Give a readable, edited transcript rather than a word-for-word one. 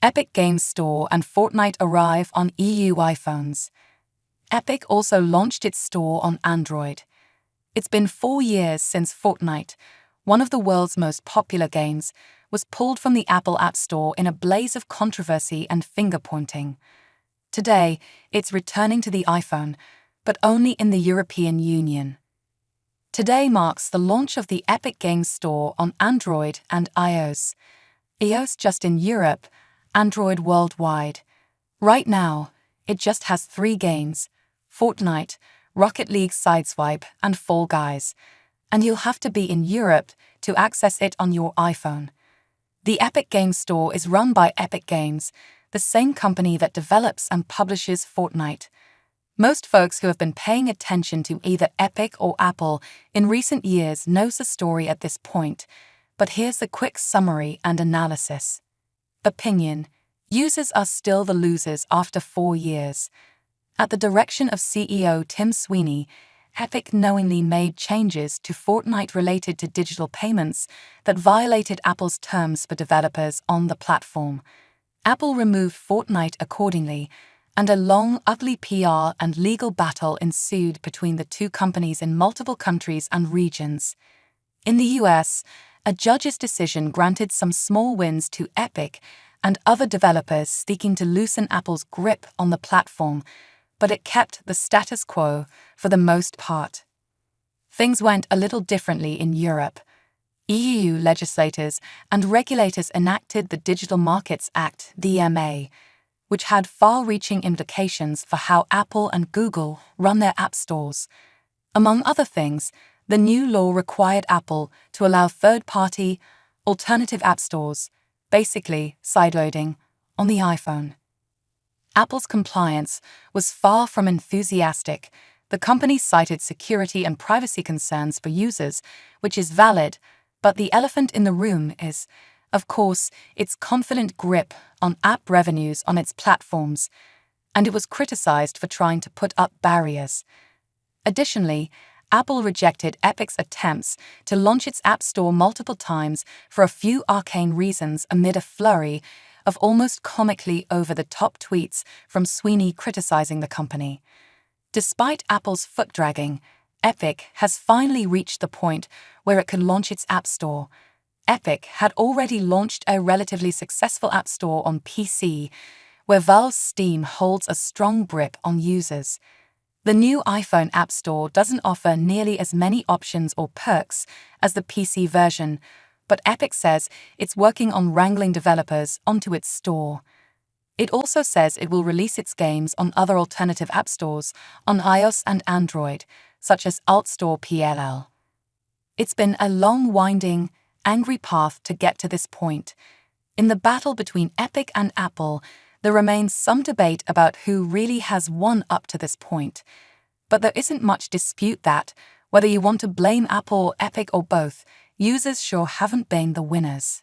Epic Games Store and Fortnite arrive on EU iPhones. Epic also launched its store on Android. It's been 4 years since Fortnite, one of the world's most popular games, was pulled from the Apple App Store in a blaze of controversy and finger-pointing. Today, it's returning to the iPhone, but only in the European Union. Today marks the launch of the Epic Games Store on Android and iOS. iOS just in Europe, Android worldwide. Right now, it just has 3 games: Fortnite, Rocket League Sideswipe, and Fall Guys. And you'll have to be in Europe to access it on your iPhone. The Epic Games Store is run by Epic Games, the same company that develops and publishes Fortnite. Most folks who have been paying attention to either Epic or Apple in recent years knows the story at this point, but here's the quick summary and analysis. Opinion: users are still the losers after 4 years. At the direction of CEO Tim Sweeney, Epic knowingly made changes to Fortnite related to digital payments that violated Apple's terms for developers on the platform. Apple removed Fortnite accordingly, and a long, ugly PR and legal battle ensued between the two companies in multiple countries and regions. In the US, a judge's decision granted some small wins to Epic and other developers seeking to loosen Apple's grip on the platform, but it kept the status quo for the most part. Things went a little differently in Europe. EU legislators and regulators enacted the Digital Markets Act (DMA), which had far-reaching implications for how Apple and Google run their app stores. Among other things, the new law required Apple to allow third-party, alternative app stores, basically sideloading, on the iPhone. Apple's compliance was far from enthusiastic. The company cited security and privacy concerns for users, which is valid, but the elephant in the room is, of course, its confident grip on app revenues on its platforms, and it was criticized for trying to put up barriers. Additionally, Apple rejected Epic's attempts to launch its App Store multiple times for a few arcane reasons amid a flurry of almost comically over-the-top tweets from Sweeney criticizing the company. Despite Apple's foot-dragging, Epic has finally reached the point where it could launch its App Store. Epic had already launched a relatively successful App Store on PC, where Valve's Steam holds a strong grip on users. The new iPhone App Store doesn't offer nearly as many options or perks as the PC version, but Epic says it's working on wrangling developers onto its store. It also says it will release its games on other alternative app stores on iOS and Android, such as AltStore PLL. It's been a long, winding, angry path to get to this point. In the battle between Epic and Apple, there remains some debate about who really has won up to this point. But there isn't much dispute that, whether you want to blame Apple, Epic, or both, users sure haven't been the winners.